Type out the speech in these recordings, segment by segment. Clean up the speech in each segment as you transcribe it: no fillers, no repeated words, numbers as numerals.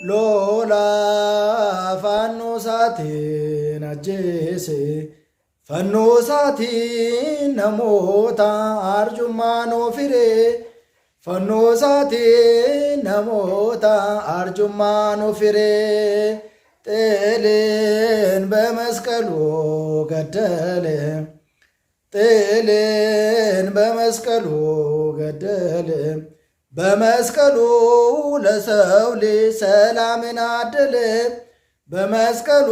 lola fanno saatiin ajjeese fanno saatiin namoota arjummaan ofire fanno saatiin namoota arjummaan ofire ጥልን በመስቀሉ ገደለ ጥልን በመስቀሉ ገደለ በመስቀሉ ለሰው ልጅ ሰላምን አደለ በመስቀሉ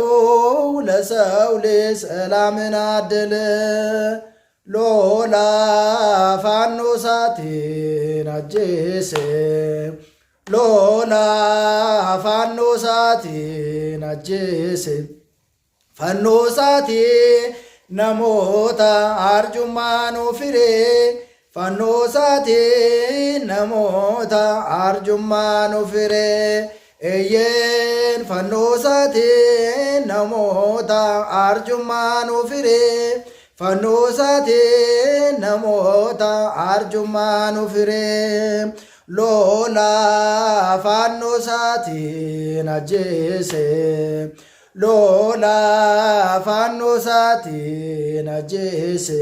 ለሰው ልጅ ሰላምን አደለ ሎላ ፋኖ ሳቲን አጀሰ ሎላ ፋኖ ሳቲን አጀሰ ፋኖ ሳቲ namoota arjummaan ofire fannoo isaatiin namoota arjummaan ofire eeyyeen fannoo isaatiin namoota arjummaan ofire fannoo isaatiin namoota arjummaan ofire lola fannoo isaatiin ajjeese lola fanno saatiin ajjeese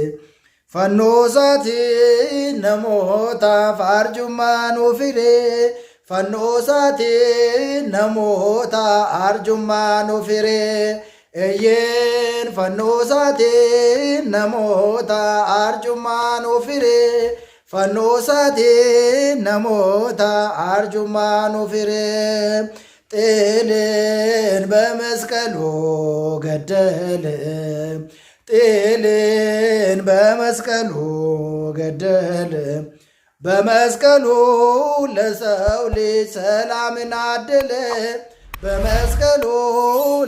fanno saatiin namoota arjummaan ofire fanno saatiin namoota arjummaan ofire eeyyeen fanno saatiin namoota arjummaan ofire fanno saatiin namoota arjummaan ofire ጥልን በመስቀሉ ገደለ ጥልን በመስቀሉ ገደለ በመስቀሉ ለሰው ልጅ ሰላምን አደለ በመስቀሉ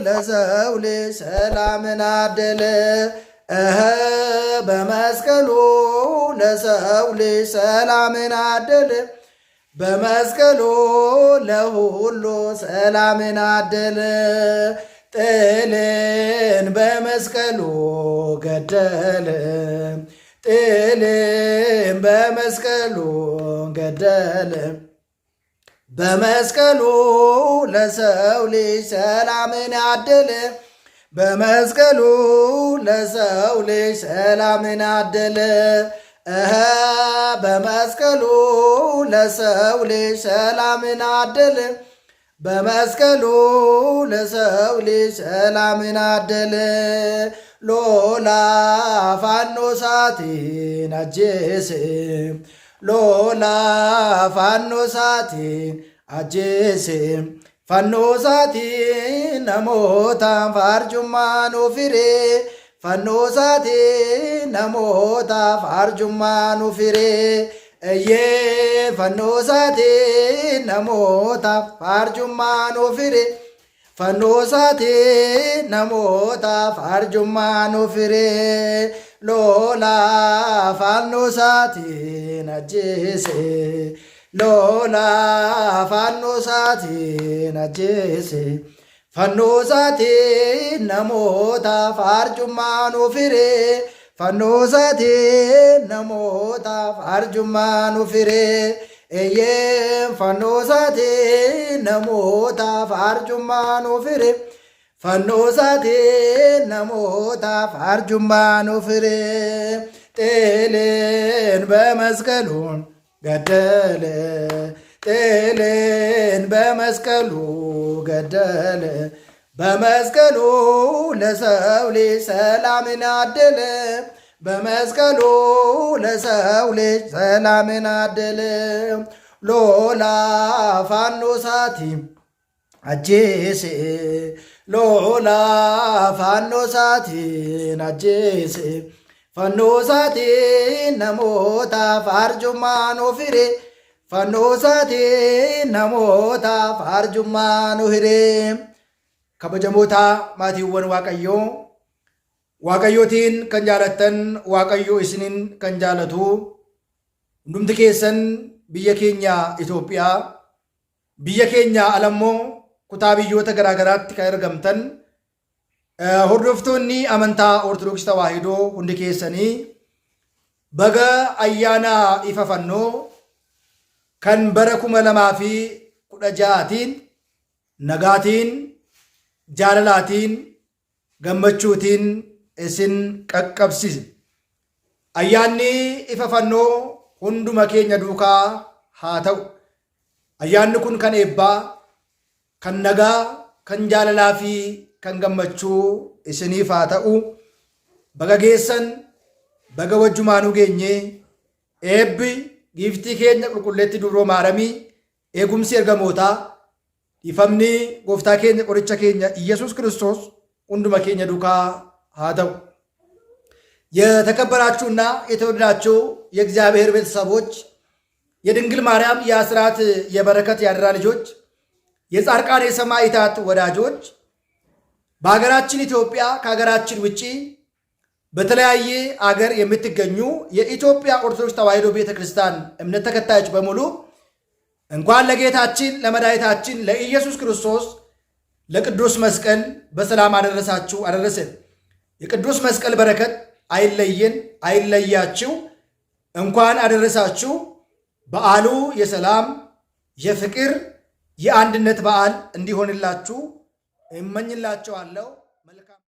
ለሰው ልጅ ሰላምን አደለ በመስቀሉ ለሰው ልጅ ሰላምን አደለ በመስቀሉ ለሁሉ ሰላምን አደለ ጥልን በመስቀሉ ገደለ ጥልን በመስቀሉ ገደለ በመስቀሉ ለሰው ልጅ ሰላምን አደለ በመስቀሉ ለሰው ልጅ ሰላምን አደለ በመስቀሉ ለሰው ልጅ ሰላምን አደለ በመስቀሉ ለሰው ልጅ ሰላምን አደለ ሎላ ፋኖ ሳቲን አጀሰ ሎላ ፋኖ ሳቲን አጀሰ ፋኖ ሳቲን ናሞታ አርጁማን ኦፊሬ fanno isaatiin namootaaf arjummaan ofire eeyyee fanno isaatiin namootaaf arjummaan ofire fanno isaatiin namootaaf arjummaan ofire lola fanno isaatiin ajjeese lola fanno isaatiin ajjeese fanno isaatiin namoota arjummaan ofire fanno isaatiin namoota arjummaan ofire eeyyeen fanno isaatiin namoota arjummaan ofire fanno isaatiin namoota arjummaan ofire ጥልን በመስቀሉ ገደለ ጥልን በመስቀሉ ገደለ በመስቀሉ ለሰው ልጅ ሰላምን አደለ በመስቀሉ ለሰው ልጅ ሰላምን አደለ ሎላ ፋኖ ሳቲን አጀሰ ሎላ ፋኖ ሳቲን አጀሰ ፋኖ ሳቲን ናሞታፍ አርጁማን ኦፊሬ fanno isaatiin namootaaf arjummaan ofire kabajamoota maatiiwwan waaqayyootiin kan jaalattan waaqayyoo isiniin kan jaalatu hundumti keessan biyya keenya Itoophiyaa biyya keenya alammoo kutaa biyyoota garaagaraatti kan argamtan hordoftoonni amantaa Ortodoksii Tawaahidoo hundi keessanii baga ayyaana ifa fannoo kan bara 2016tiin nagaatiin jaalalaatiin gammachuutiin isin qaqqabsiise. Ayyaanni ifa fannoo hunduma keenya duukaa haa ta'u. Ayyaanni kun kan eebbaa, kan nagaa, kan jaalalaa fi kan gammachuu isiniif haa ta'u. Baga geessan, baga wajjumaanuu geenyee eebbi giiftii keenya qulqulleetti dubroo maaramii eegumsi ergamootaa ifamni gooftaa keenya qoricha keenya ኢየሱስ ክርስቶስ hunduma keenya duukaa haa ta'u። የተከበራችሁና የተወደዳችሁ የእግዚአብሔር ቤተሰቦች የድንግል ማርያም የአስራት የበረከት ያደራ ልጆች የጻድቃን የሰማዕታት ወዳጆች በሀገራችን ኢትዮጵያ ከሀገራችን ውጪ በተለያየ አገር የምትገኙ የኢትዮጵያ ኦርቶዶክስ ተዋሕዶ ቤተክርስቲያን እምነት ተከታዮች በሙሉ እንኳን ለጌታችን ለመድኃኒታችን ለኢየሱስ ክርስቶስ ለቅዱስ መስቀል በሰላም አደረሳችሁ አደረሰን። የቅዱስ መስቀል በረከት አይለየን አይለያችሁ። እንኳን አደረሳችሁ። በዓሉ የሰላም የፍቅር የአንድነት በዓል እንዲሆንላችሁ እመኝላችኋለሁ።